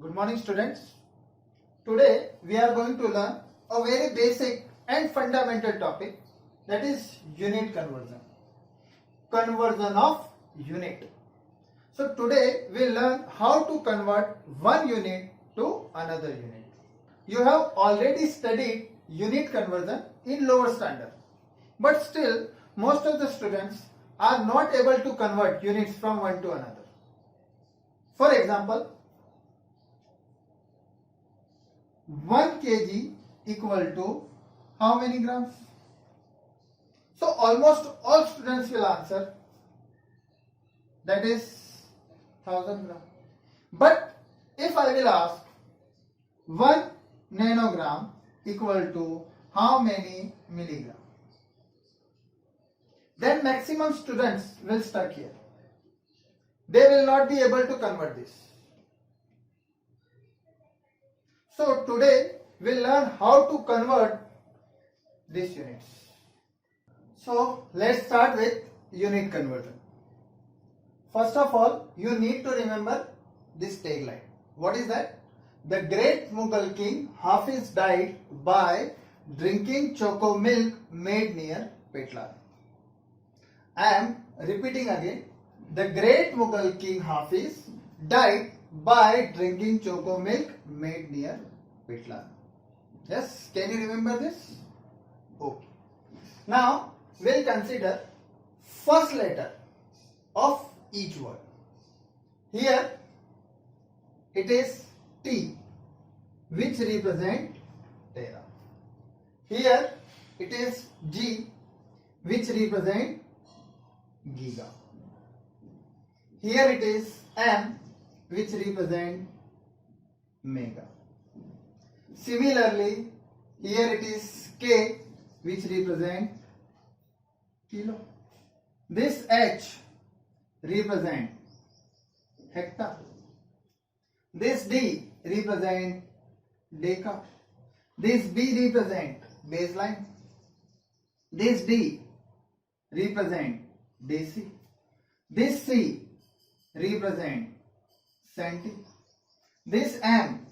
Good morning, students. Today we are going to learn a very basic and fundamental topic, that is unit conversion. Conversion of unit. So today we will learn how to convert one unit to another unit. You have already studied unit conversion in lower standard, but still most of the students are not able to convert units from one to another. For example, 1 kg equal to how many grams? So almost all students will answer that is 1000 grams. But if I will ask 1 nanogram equal to how many milligram, then maximum students will stuck here. They will not be able to convert this. So today we'll learn how to convert these units. So let's start with unit conversion. First of all, you need to remember this tagline. What is that? The great Mughal king Hafiz died by drinking choco milk made near Petla. I am repeating again. The great Mughal king Hafiz died by drinking choco milk made near Petla. Yes, can you remember this? Okay. Now we'll consider first letter of each word. Here it is T, which represent tera. Here it is G, which represent giga. Here it is M, which represent mega. Similarly, here it is K, which represent kilo. This H represent hectare. This D represent deca. This B represent baseline. This D represent deci. This C represent centi. This M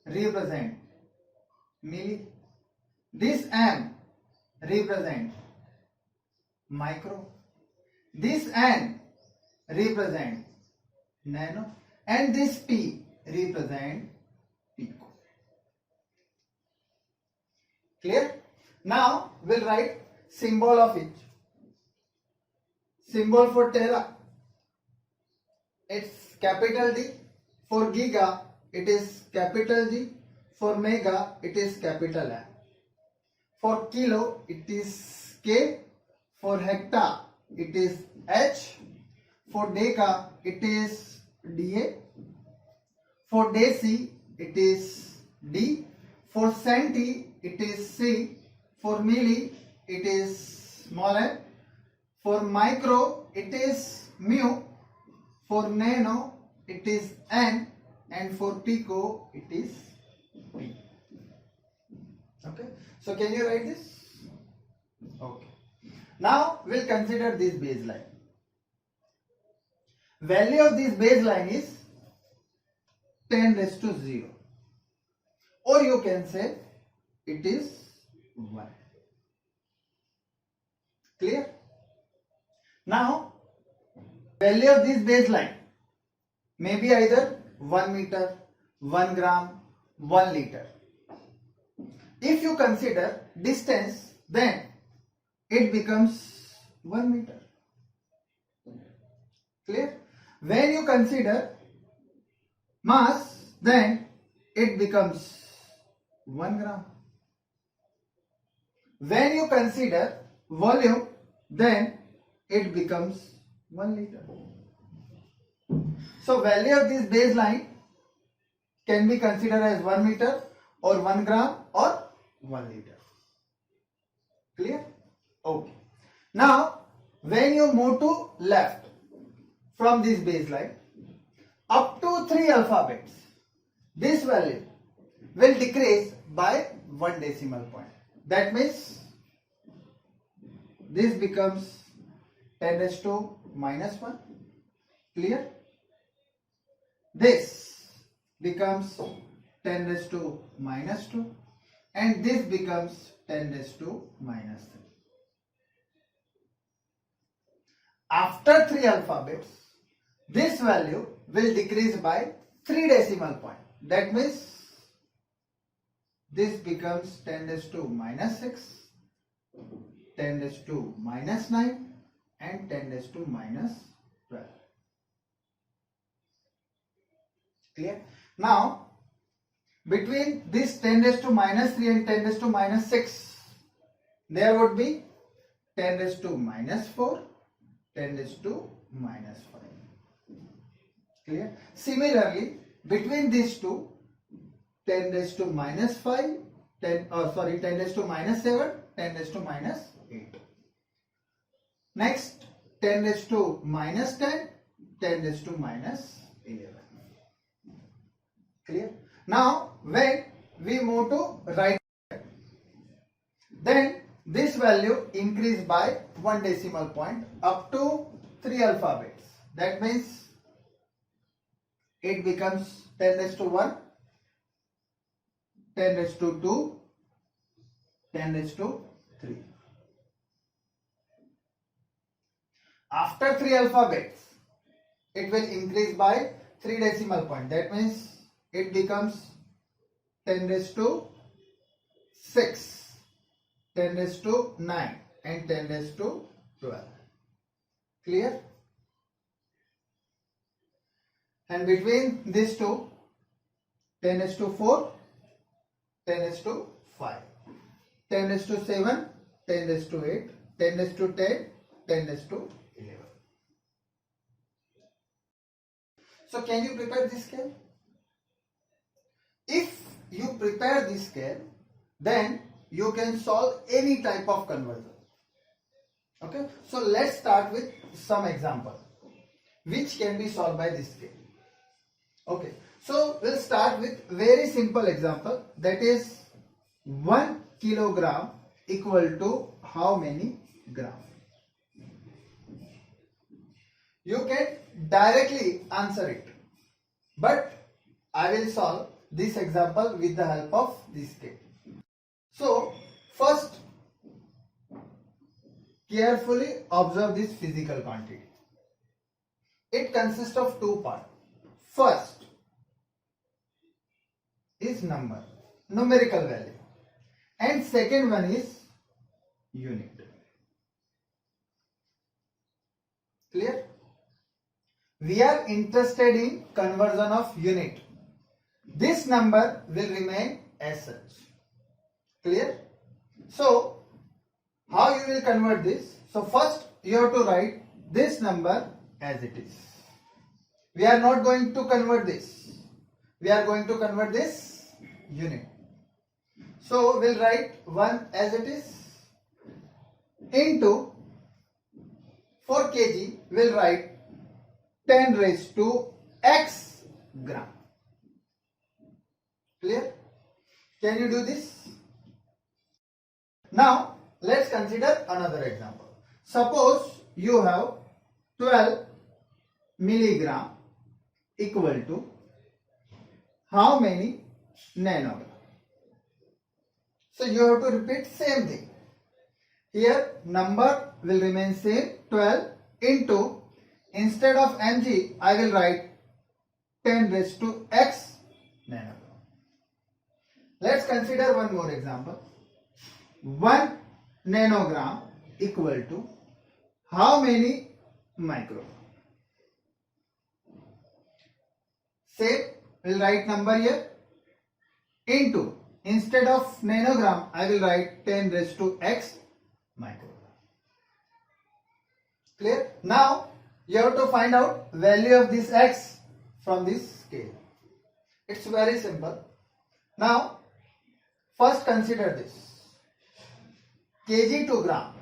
represent milli. This M represent micro. This N represent nano, and this P represent pico. Clear? Now we'll write symbol of each. Symbol for tera, it's capital D. For giga, it is capital G. For mega, it is capital M. For kilo, it is K. For hectare, it is H. For deca, it is DA. For deci, it is D. For centi, it is C. For milli, it is small m. For micro, it is mu. For nano, it is N. And for pico, it is P. Okay. So can you write this? Okay. Now we'll consider this baseline. Value of this baseline is 10 raised to 0. Or you can say it is 1. Clear? Now, value of this baseline may be either 1 meter, 1 gram, 1 liter. If you consider distance, then it becomes 1 meter. Clear? When you consider mass, then it becomes 1 gram. When you consider volume, then it becomes 1 liter. So value of this baseline can be considered as 1 meter or 1 gram or 1 liter. Clear? Okay. Now when you move to left from this baseline up to 3 alphabets, this value will decrease by 1 decimal point. That means this becomes 10 raised to minus 1. Clear? This becomes 10 raised to minus 2 and this becomes 10 raised to minus 3. After 3 alphabets, this value will decrease by 3 decimal point. That means this becomes 10 raised to minus 6, 10 raised to minus 9 and 10 raised to minus 12. Clear? Now, between this 10 raised to minus 3 and 10 raised to minus 6, there would be 10 raised to minus 4, 10 raised to minus 5. Clear? Similarly, between these two, 10 raised to minus 5, 10 raised to minus 7, 10 raised to minus 8. Next, 10 raised to minus 10, 10 raised to minus 11. Clear? Now, when we move to right hand, then this value increase by 1 decimal point up to 3 alphabets. That means it becomes 10 raised to 1, 10 raised to 2, 10 raised to 3. After 3 alphabets, it will increase by 3 decimal point. That means it becomes 10 raised to 6, 10 raised to 9 and 10 raised to 12. Clear? And between these two, 10 raised to 4, 10 raised to 5, 10 raised to 7, 10 raised to 8, 10 raised to 10, 10 raised to 11. So can you prepare this scale? If you prepare this scale, then you can solve any type of conversion. Okay, so let's start with some example which can be solved by this scale. Okay, so we'll start with very simple example, that is 1 kilogram equal to how many gram? You can directly answer it, but I will solve this example with the help of this scale. So first, carefully observe this physical quantity. It consists of 2 parts. First is numerical value, and second one is unit. Clear? We are interested in conversion of unit. This number will remain as such. Clear? So, how you will convert this? So first you have to write this number as it is. We are not going to convert this. We are going to convert this unit. So we'll write 1 as it is into, for kg we'll write 10 raised to x gram. Clear? Can you do this? Now let's consider another example. Suppose you have 12 milligram equal to how many nanogram? So you have to repeat same thing. Here number will remain same, 12 into, instead of mg I will write 10 raised to x nanogram. Let's consider one more example. 1 nanogram equal to how many microgram? Same, we'll write number here into, instead of nanogram I will write 10 raised to x microgram. Clear? Now you have to find out value of this x from this scale. It's very simple. Now first consider this kg to gram.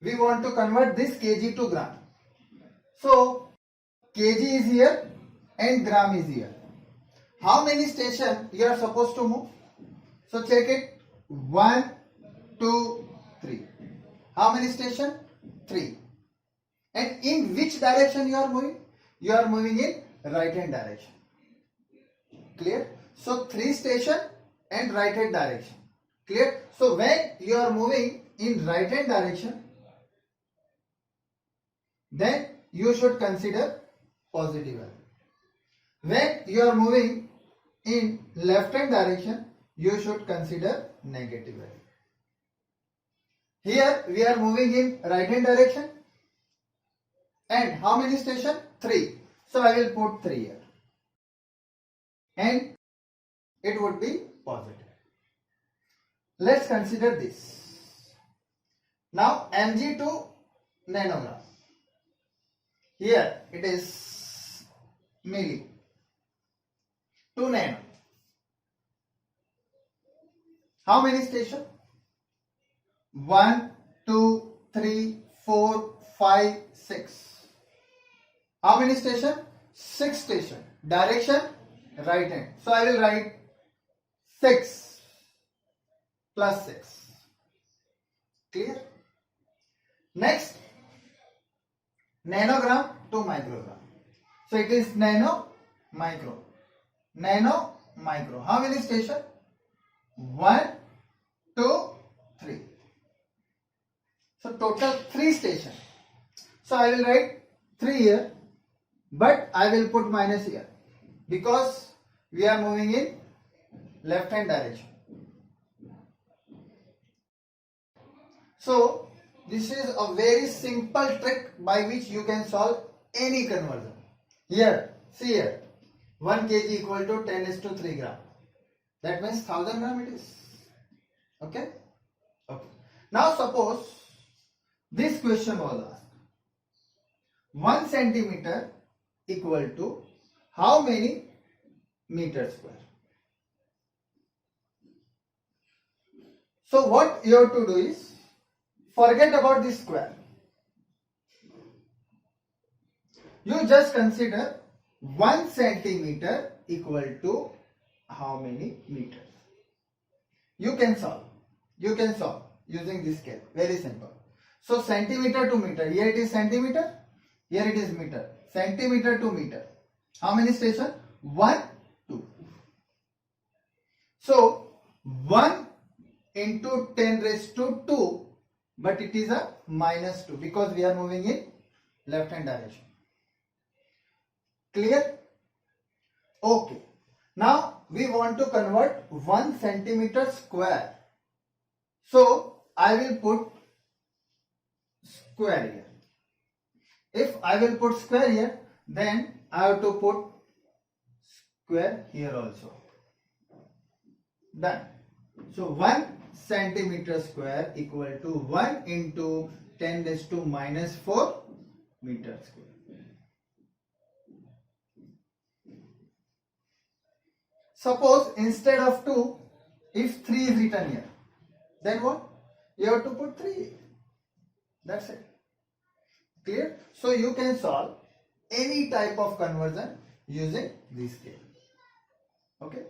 We want to convert this kg to gram. So kg is here and gram is here. How many stations you are supposed to move? So check it. 1, 2, 3. How many stations? 3. And in which direction you are moving? You are moving in right hand direction. Clear? So 3 station and right hand direction. Clear? So when you are moving in right hand direction, then you should consider positive value. When you are moving in left hand direction, you should consider negative value. Here we are moving in right hand direction, and how many station? 3. So I will put 3 here, and it would be positive. Let's consider this. Now mg to nanogram. Here it is milli to nano. How many station? 1, 2, 3, 4, 5, 6. How many station? 6 station. Direction right hand. So I will write 6 plus 6. Clear? Next, nanogram to microgram. So it is nano, micro. Nano, micro. How many station? 1, 2, 3. So total 3 station. So I will write 3 here, but I will put minus here because we are moving in left hand direction. So this is a very simple trick by which you can solve any conversion. Here, see here, 1 kg equal to 10:3 gram. That means 1000 gram it is. Okay? Okay. Now suppose this question was asked. 1 centimeter equal to how many meter square? So what you have to do is, forget about this square. You just consider 1 centimeter equal to how many meters? You can solve. You can solve using this scale. Very simple. So centimeter to meter. Here it is centimeter. Here it is meter. Centimeter to meter. How many station? 1, 2. So 1 into 10 raised to 2, but it is a minus 2 because we are moving in left hand direction. Clear? Okay. Now we want to convert 1 centimeter square. So I will put square here. If I will put square here, then I have to put square here also. Done. So 1 centimeter square equal to 1 into 10 raised to minus 4 meter square. Suppose instead of 2, if 3 is written here, then what? You have to put 3. That's it. Clear? So you can solve any type of conversion using this scale. Okay.